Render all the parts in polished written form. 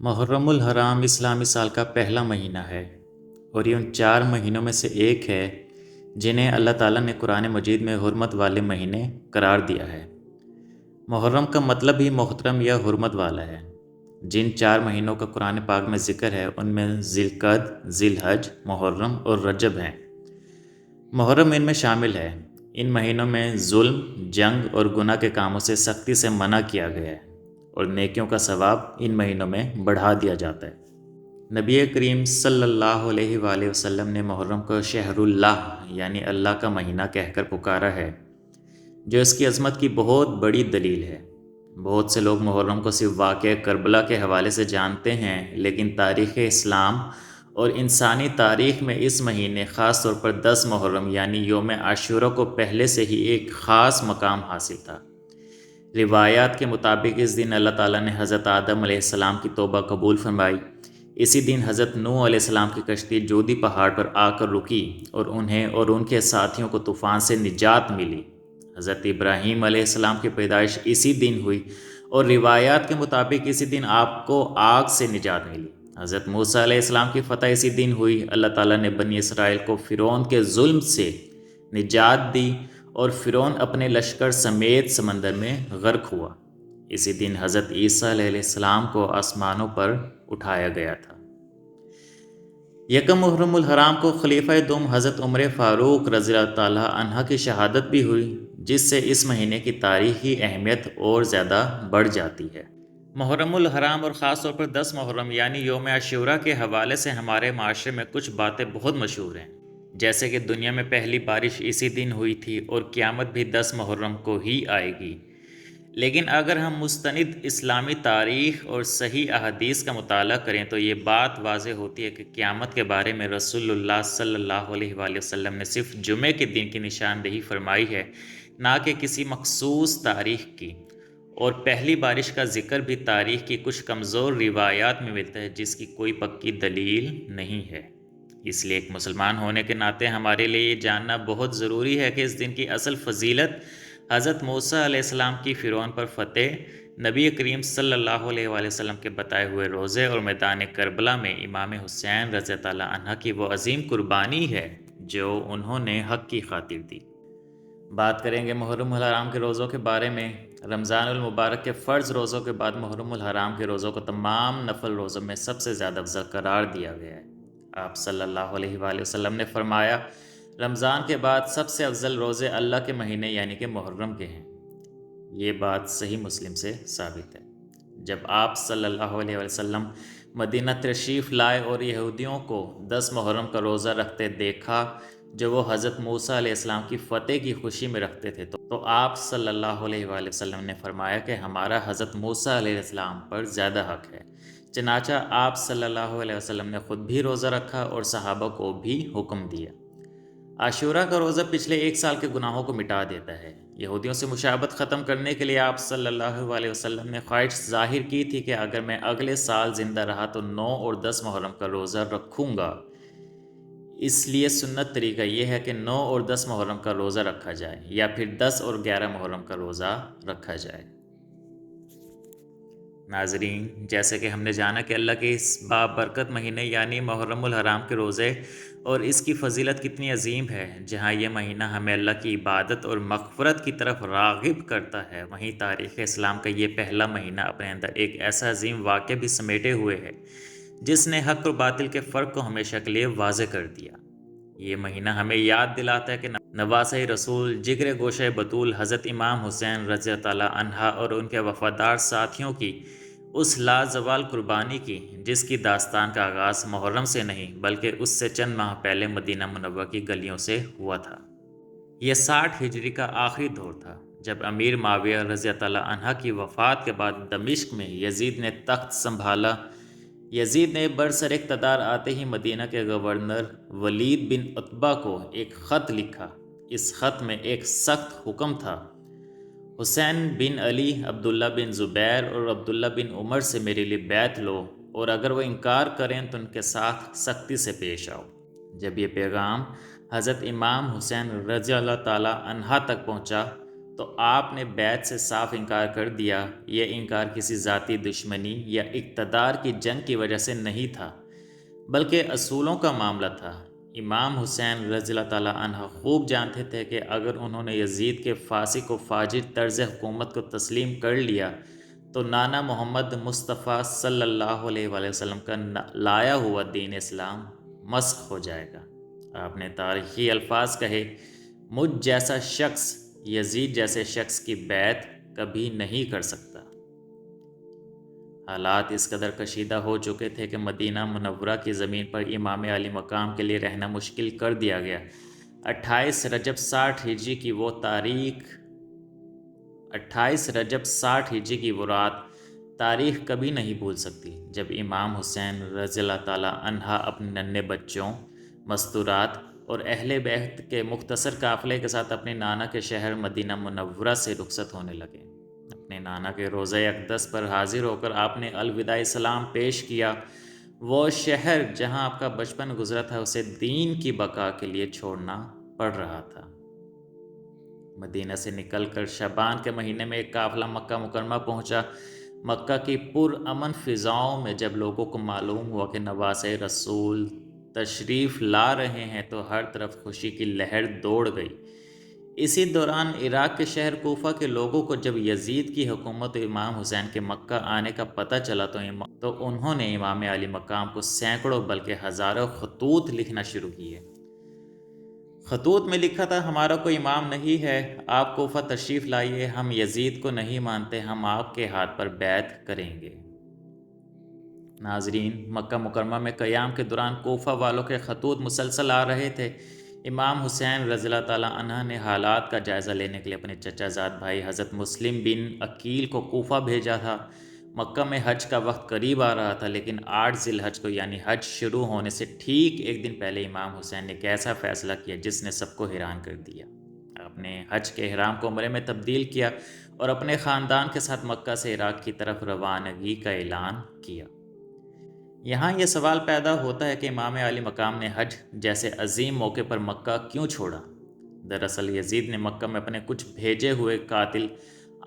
محرم الحرام اسلامی سال کا پہلا مہینہ ہے اور یہ ان 4 مہینوں میں سے ایک ہے جنہیں اللہ تعالیٰ نے قرآن مجید میں حرمت والے مہینے قرار دیا ہے۔ محرم کا مطلب ہی محترم یا حرمت والا ہے۔ جن 4 مہینوں کا قرآن پاک میں ذکر ہے ان میں ذی القعدہ، ذی الحج، محرم اور رجب ہیں۔ محرم ان میں شامل ہے۔ ان مہینوں میں ظلم، جنگ اور گناہ کے کاموں سے سختی سے منع کیا گیا ہے اور نیکیوں کا ثواب ان مہینوں میں بڑھا دیا جاتا ہے۔ نبی کریم صلی اللہ علیہ وآلہ وسلم نے محرم کو شہر اللہ یعنی اللہ کا مہینہ کہہ کر پکارا ہے، جو اس کی عظمت کی بہت بڑی دلیل ہے۔ بہت سے لوگ محرم کو صرف واقعہ کربلا کے حوالے سے جانتے ہیں، لیکن تاریخ اسلام اور انسانی تاریخ میں اس مہینے خاص طور پر 10 محرم یعنی یوم عاشورہ کو پہلے سے ہی ایک خاص مقام حاصل تھا۔ روایات کے مطابق اس دن اللہ تعالیٰ نے حضرت آدم علیہ السلام کی توبہ قبول فرمائی۔ اسی دن حضرت نوح علیہ السلام کی کشتی جودی پہاڑ پر آ کر رکی اور انہیں اور ان کے ساتھیوں کو طوفان سے نجات ملی۔ حضرت ابراہیم علیہ السلام کی پیدائش اسی دن ہوئی اور روایات کے مطابق اسی دن آپ کو آگ سے نجات ملی۔ حضرت موسیٰ علیہ السلام کی فتح اسی دن ہوئی۔ اللہ تعالیٰ نے بنی اسرائیل کو فرعون کے ظلم سے نجات دی اور فرعون اپنے لشکر سمیت سمندر میں غرق ہوا۔ اسی دن حضرت عیسیٰ علیہ السلام کو آسمانوں پر اٹھایا گیا تھا۔ یکم محرم الحرام کو خلیفہ دوم حضرت عمر فاروق رضی اللہ تعالیٰ عنہ کی شہادت بھی ہوئی، جس سے اس مہینے کی تاریخی اہمیت اور زیادہ بڑھ جاتی ہے۔ محرم الحرام اور خاص طور پر 10 محرم یعنی یوم عاشورہ کے حوالے سے ہمارے معاشرے میں کچھ باتیں بہت مشہور ہیں، جیسے کہ دنیا میں پہلی بارش اسی دن ہوئی تھی اور قیامت بھی 10 محرم کو ہی آئے گی۔ لیکن اگر ہم مستند اسلامی تاریخ اور صحیح احادیث کا مطالعہ کریں تو یہ بات واضح ہوتی ہے کہ قیامت کے بارے میں رسول اللہ صلی اللہ علیہ وآلہ وسلم نے صرف جمعے کے دن کی نشاندہی فرمائی ہے، نہ کہ کسی مخصوص تاریخ کی، اور پہلی بارش کا ذکر بھی تاریخ کی کچھ کمزور روایات میں ملتا ہے جس کی کوئی پکی دلیل نہیں ہے۔ اس لیے ایک مسلمان ہونے کے ناطے ہمارے لیے یہ جاننا بہت ضروری ہے کہ اس دن کی اصل فضیلت حضرت موسیٰ علیہ السلام کی فرعون پر فتح، نبی کریم صلی اللہ علیہ وآلہ وسلم کے بتائے ہوئے روزے اور میدان کربلا میں امام حسین رضی اللہ عنہ کی وہ عظیم قربانی ہے جو انہوں نے حق کی خاطر دی۔ بات کریں گے محرم الحرام کے روزوں کے بارے میں۔ رمضان المبارک کے فرض روزوں کے بعد محرم الحرام کے روزوں کو تمام نفل روزوں میں سب سے زیادہ افضل قرار دیا گیا ہے۔ آپ صلی اللہ علیہ وآلہ وسلم نے فرمایا، رمضان کے بعد سب سے افضل روزے اللہ کے مہینے یعنی کہ محرم کے ہیں۔ یہ بات صحیح مسلم سے ثابت ہے۔ جب آپ صلی اللہ علیہ وسلم مدینہ تشریف لائے اور یہودیوں کو 10 محرم کا روزہ رکھتے دیکھا جو وہ حضرت موسیٰ علیہ السلام کی فتح کی خوشی میں رکھتے تھے، تو آپ صلی اللہ علیہ وآلہ وسلم نے فرمایا کہ ہمارا حضرت موسیٰ علیہ السلام پر زیادہ حق ہے۔ چنانچہ آپ صلی اللہ علیہ وسلم نے خود بھی روزہ رکھا اور صحابہ کو بھی حکم دیا۔ عاشورہ کا روزہ پچھلے 1 سال کے گناہوں کو مٹا دیتا ہے۔ یہودیوں سے مشابہت ختم کرنے کے لیے آپ صلی اللہ علیہ وسلم نے خواہش ظاہر کی تھی کہ اگر میں اگلے سال زندہ رہا تو 9 اور 10 محرم کا روزہ رکھوں گا۔ اس لیے سنت طریقہ یہ ہے کہ 9 اور 10 محرم کا روزہ رکھا جائے یا پھر 10 اور 11 محرم کا روزہ رکھا جائے۔ ناظرین، جیسے کہ ہم نے جانا کہ اللہ کے اس بابرکت مہینے یعنی محرم الحرام کے روزے اور اس کی فضیلت کتنی عظیم ہے، جہاں یہ مہینہ ہمیں اللہ کی عبادت اور مغفرت کی طرف راغب کرتا ہے، وہیں تاریخ اسلام کا یہ پہلا مہینہ اپنے اندر ایک ایسا عظیم واقعہ بھی سمیٹے ہوئے ہے جس نے حق اور باطل کے فرق کو ہمیشہ کے لیے واضح کر دیا۔ یہ مہینہ ہمیں یاد دلاتا ہے کہ نواسہ رسول، جگر گوشہ بطول حضرت امام حسین رضی اللہ عنہ اور ان کے وفادار ساتھیوں کی اس لازوال قربانی کی جس کی داستان کا آغاز محرم سے نہیں بلکہ اس سے چند ماہ پہلے مدینہ منورہ کی گلیوں سے ہوا تھا۔ یہ 60 ہجری کا آخری دور تھا جب امیر معاویہ رضی اللہ عنہ کی وفات کے بعد دمشق میں یزید نے تخت سنبھالا۔ یزید نے برسر اقتدار آتے ہی مدینہ کے گورنر ولید بن عتبہ کو ایک خط لکھا۔ اس خط میں ایک سخت حکم تھا، حسین بن علی، عبداللہ بن زبیر اور عبداللہ بن عمر سے میرے لیے بیعت لو، اور اگر وہ انکار کریں تو ان کے ساتھ سختی سے پیش آؤ۔ جب یہ پیغام حضرت امام حسین رضی اللہ تعالی عنہ تک پہنچا تو آپ نے بیعت سے صاف انکار کر دیا۔ یہ انکار کسی ذاتی دشمنی یا اقتدار کی جنگ کی وجہ سے نہیں تھا، بلکہ اصولوں کا معاملہ تھا۔ امام حسین رضی اللہ تعالیٰ عنہ خوب جانتے تھے کہ اگر انہوں نے یزید کے فاسق و فاجر طرز حکومت کو تسلیم کر لیا تو نانا محمد مصطفیٰ صلی اللہ علیہ وآلہ وسلم کا لایا ہوا دین اسلام مسخ ہو جائے گا۔ آپ نے تاریخی الفاظ کہے، مجھ جیسا شخص یزید جیسے شخص کی بیعت کبھی نہیں کر سکتا۔ حالات اس قدر کشیدہ ہو چکے تھے کہ مدینہ منورہ کی زمین پر امام علی مقام کے لیے رہنا مشکل کر دیا گیا۔ 28 رجب 60 ہجری کی وہ تاریخ 28 رجب 60 ہجری کی وہ رات تاریخ کبھی نہیں بھول سکتی، جب امام حسین رضی اللہ تعالیٰ عنہ اپنے ننھے بچوں، مستورات اور اہل بیت کے مختصر قافلے کے ساتھ اپنے نانا کے شہر مدینہ منورہ سے رخصت ہونے لگے۔ اپنے نانا کے روضہ اقدس پر حاضر ہو کر آپ نے الوداعی سلام پیش کیا۔ وہ شہر جہاں آپ کا بچپن گزرا تھا اسے دین کی بقا کے لیے چھوڑنا پڑ رہا تھا۔ مدینہ سے نکل کر شعبان کے مہینے میں ایک قافلہ مکہ مکرمہ پہنچا۔ مکہ کی پرامن فضاؤں میں جب لوگوں کو معلوم ہوا کہ نواسۂ رسول تشریف لا رہے ہیں تو ہر طرف خوشی کی لہر دوڑ گئی۔ اسی دوران عراق کے شہر کوفہ کے لوگوں کو جب یزید کی حکومت و امام حسین کے مکہ آنے کا پتہ چلا تو انہوں نے امام علی مقام کو سینکڑوں بلکہ ہزاروں خطوط لکھنا شروع کیے۔ خطوط میں لکھا تھا، ہمارا کوئی امام نہیں ہے، آپ کوفہ تشریف لائیے، ہم یزید کو نہیں مانتے، ہم آپ کے ہاتھ پر بیعت کریں گے۔ ناظرین، مکہ مکرمہ میں قیام کے دوران کوفہ والوں کے خطوط مسلسل آ رہے تھے۔ امام حسین رضی اللہ تعالیٰ عنہ نے حالات کا جائزہ لینے کے لیے اپنے چچا زاد بھائی حضرت مسلم بن عقیل کو کوفہ بھیجا تھا۔ مکہ میں حج کا وقت قریب آ رہا تھا، لیکن 8 ذی الحج کو یعنی حج شروع ہونے سے ٹھیک ایک دن پہلے امام حسین نے ایک ایسا فیصلہ کیا جس نے سب کو حیران کر دیا۔ آپ نے حج کے احرام کو عمرے میں تبدیل کیا اور اپنے خاندان کے ساتھ مکہ سے عراق کی طرف روانگی کا اعلان کیا۔ یہاں یہ سوال پیدا ہوتا ہے کہ امام علی مقام نے حج جیسے عظیم موقع پر مکہ کیوں چھوڑا؟ دراصل یزید نے مکہ میں اپنے کچھ بھیجے ہوئے قاتل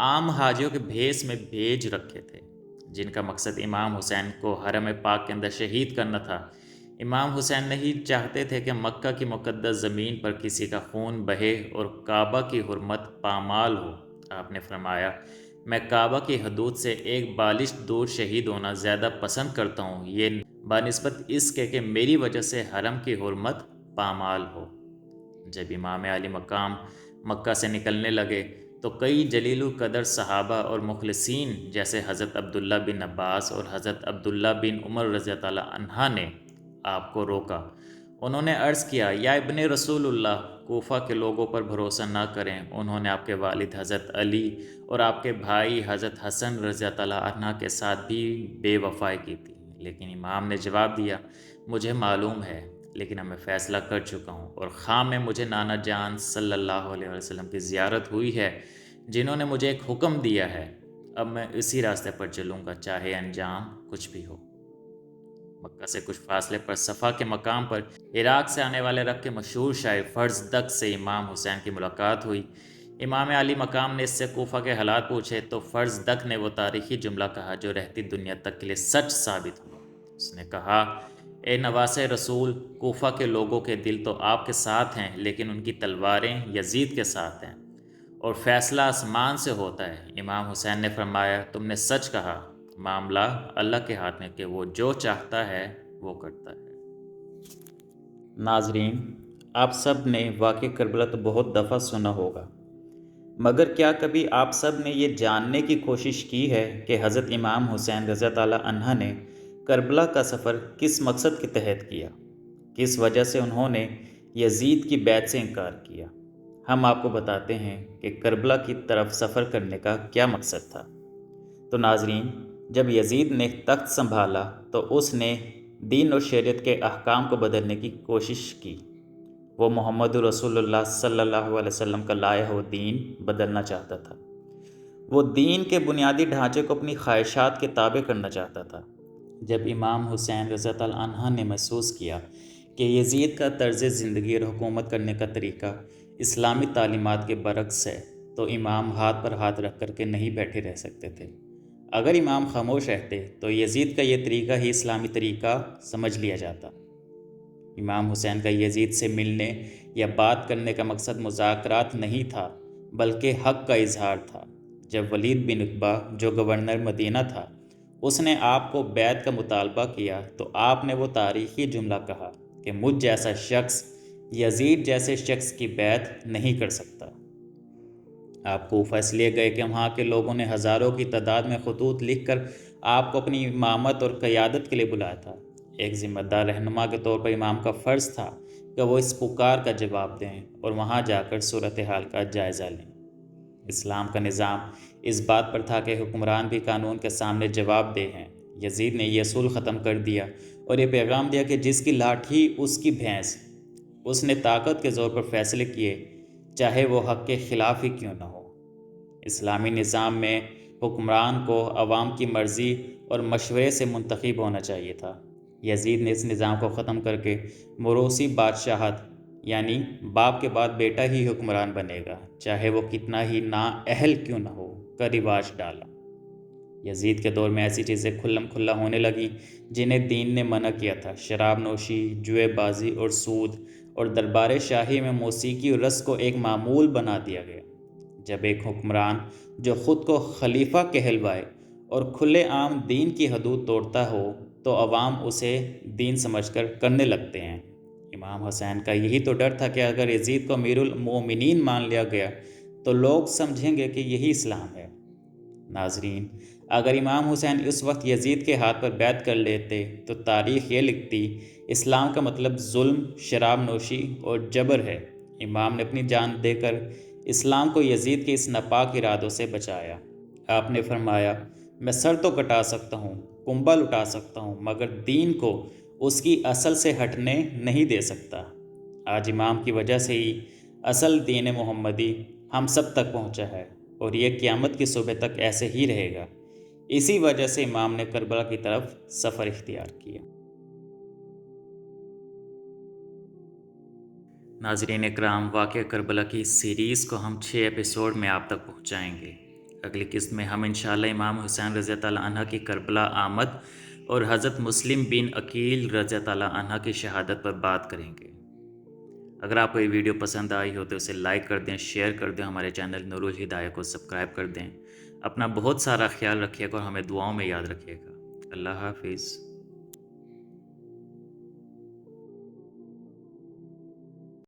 عام حاجیوں کے بھیس میں بھیج رکھے تھے، جن کا مقصد امام حسین کو حرم پاک کے اندر شہید کرنا تھا۔ امام حسین نہیں چاہتے تھے کہ مکہ کی مقدس زمین پر کسی کا خون بہے اور کعبہ کی حرمت پامال ہو۔ آپ نے فرمایا، میں کعبہ کی حدود سے ایک بالشت دور شہید ہونا زیادہ پسند کرتا ہوں، یہ بنسبت اس کے کہ میری وجہ سے حرم کی حرمت پامال ہو۔ جب امام علی مقام مکہ سے نکلنے لگے تو کئی جلیل القدر صحابہ اور مخلصین جیسے حضرت عبداللہ بن عباس اور حضرت عبداللہ بن عمر رضی اللہ عنہ نے آپ کو روکا۔ انہوں نے عرض کیا، یا ابن رسول اللہ، کوفہ کے لوگوں پر بھروسہ نہ کریں، انہوں نے آپ کے والد حضرت علی اور آپ کے بھائی حضرت حسن رضی اللہ عنہ کے ساتھ بھی بے وفائی کی تھی۔ لیکن امام نے جواب دیا، مجھے معلوم ہے، لیکن میں فیصلہ کر چکا ہوں، اور خام میں مجھے نانا جان صلی اللہ علیہ وسلم کی زیارت ہوئی ہے، جنہوں نے مجھے ایک حکم دیا ہے، اب میں اسی راستے پر چلوں گا، چاہے انجام کچھ بھی ہو۔ مکہ سے کچھ فاصلے پر صفا کے مقام پر عراق سے آنے والے رب کے مشہور شاعر فرزدق سے امام حسین کی ملاقات ہوئی۔ امام علی مقام نے اس سے کوفہ کے حالات پوچھے تو فرزدق نے وہ تاریخی جملہ کہا جو رہتی دنیا تک کے لیے سچ ثابت ہوا۔ اس نے کہا، اے نواسۂ رسول، کوفہ کے لوگوں کے دل تو آپ کے ساتھ ہیں، لیکن ان کی تلواریں یزید کے ساتھ ہیں، اور فیصلہ آسمان سے ہوتا ہے۔ امام حسین نے فرمایا، تم نے سچ کہا، معاملہ اللہ کے ہاتھ میں کہ وہ جو چاہتا ہے وہ کرتا ہے۔ ناظرین، آپ سب نے واقعہ کربلا تو بہت دفعہ سنا ہوگا، مگر کیا کبھی آپ سب نے یہ جاننے کی کوشش کی ہے کہ حضرت امام حسین رضی اللہ عنہ نے کربلا کا سفر کس مقصد کے تحت کیا؟ کس وجہ سے انہوں نے یزید کی بیعت سے انکار کیا؟ ہم آپ کو بتاتے ہیں کہ کربلا کی طرف سفر کرنے کا کیا مقصد تھا۔ تو ناظرین، جب یزید نے تخت سنبھالا تو اس نے دین اور شریعت کے احکام کو بدلنے کی کوشش کی۔ وہ محمد رسول اللہ صلی اللہ علیہ وسلم کا لایا ہوا دین بدلنا چاہتا تھا۔ وہ دین کے بنیادی ڈھانچے کو اپنی خواہشات کے تابع کرنا چاہتا تھا۔ جب امام حسین رضی اللہ عنہ نے محسوس کیا کہ یزید کا طرز زندگی اور حکومت کرنے کا طریقہ اسلامی تعلیمات کے برعکس ہے، تو امام ہاتھ پر ہاتھ رکھ کر کے نہیں بیٹھے رہ سکتے تھے۔ اگر امام خاموش رہتے تو یزید کا یہ طریقہ ہی اسلامی طریقہ سمجھ لیا جاتا۔ امام حسین کا یزید سے ملنے یا بات کرنے کا مقصد مذاکرات نہیں تھا، بلکہ حق کا اظہار تھا۔ جب ولید بن عتبہ جو گورنر مدینہ تھا، اس نے آپ کو بیعت کا مطالبہ کیا تو آپ نے وہ تاریخی جملہ کہا کہ مجھ جیسا شخص یزید جیسے شخص کی بیعت نہیں کر سکتا۔ آپ کوفہ اس لیے گئے کہ وہاں کے لوگوں نے ہزاروں کی تعداد میں خطوط لکھ کر آپ کو اپنی امامت اور قیادت کے لیے بلایا تھا۔ ایک ذمہ دار رہنما کے طور پر امام کا فرض تھا کہ وہ اس پکار کا جواب دیں اور وہاں جا کر صورتحال کا جائزہ لیں۔ اسلام کا نظام اس بات پر تھا کہ حکمران بھی قانون کے سامنے جواب دہ ہیں۔ یزید نے یہ اصول ختم کر دیا اور یہ پیغام دیا کہ جس کی لاٹھی اس کی بھینس، اس نے طاقت کے زور پر فیصلے کیے، چاہے وہ حق کے خلاف ہی کیوں نہ ہو۔ اسلامی نظام میں حکمران کو عوام کی مرضی اور مشورے سے منتخب ہونا چاہیے تھا۔ یزید نے اس نظام کو ختم کر کے موروثی بادشاہت، یعنی باپ کے بعد بیٹا ہی حکمران بنے گا، چاہے وہ کتنا ہی نااہل کیوں نہ ہو، کا رواج ڈالا۔ یزید کے دور میں ایسی چیزیں کھلم کھلا ہونے لگیں جنہیں دین نے منع کیا تھا۔ شراب نوشی، جوئے بازی اور سود، اور دربار شاہی میں موسیقی اور رقص کو ایک معمول بنا دیا گیا۔ جب ایک حکمران جو خود کو خلیفہ کہلوائے اور کھلے عام دین کی حدود توڑتا ہو تو عوام اسے دین سمجھ کر کرنے لگتے ہیں۔ امام حسین کا یہی تو ڈر تھا کہ اگر یزید کو امیر المومنین مان لیا گیا تو لوگ سمجھیں گے کہ یہی اسلام ہے۔ ناظرین، اگر امام حسین اس وقت یزید کے ہاتھ پر بیعت کر لیتے تو تاریخ یہ لکھتی، اسلام کا مطلب ظلم، شراب نوشی اور جبر ہے۔ امام نے اپنی جان دے کر اسلام کو یزید کے اس ناپاک ارادوں سے بچایا۔ آپ نے فرمایا، میں سر تو کٹا سکتا ہوں، کنبہ لٹا سکتا ہوں، مگر دین کو اس کی اصل سے ہٹنے نہیں دے سکتا۔ آج امام کی وجہ سے ہی اصل دین محمدی ہم سب تک پہنچا ہے اور یہ قیامت کی صبح تک ایسے ہی رہے گا۔ اسی وجہ سے امام نے کربلا کی طرف سفر اختیار کیا۔ ناظرین اکرام، واقعہ کربلا کی اس سیریز کو ہم 6 ایپیسوڈ میں آپ تک پہنچائیں گے۔ اگلی قسط میں ہم انشاءاللہ امام حسین رضی اللہ عنہ کی کربلا آمد اور حضرت مسلم بن عقیل رضی اللہ عنہ کی شہادت پر بات کریں گے۔ اگر آپ کو یہ ویڈیو پسند آئی ہو تو اسے لائک کر دیں، شیئر کر دیں، ہمارے چینل نور الہدایہ کو سبسکرائب کر دیں۔ اپنا بہت سارا خیال رکھیے گا اور ہمیں دعاؤں میں یاد رکھیے گا۔ اللہ حافظ۔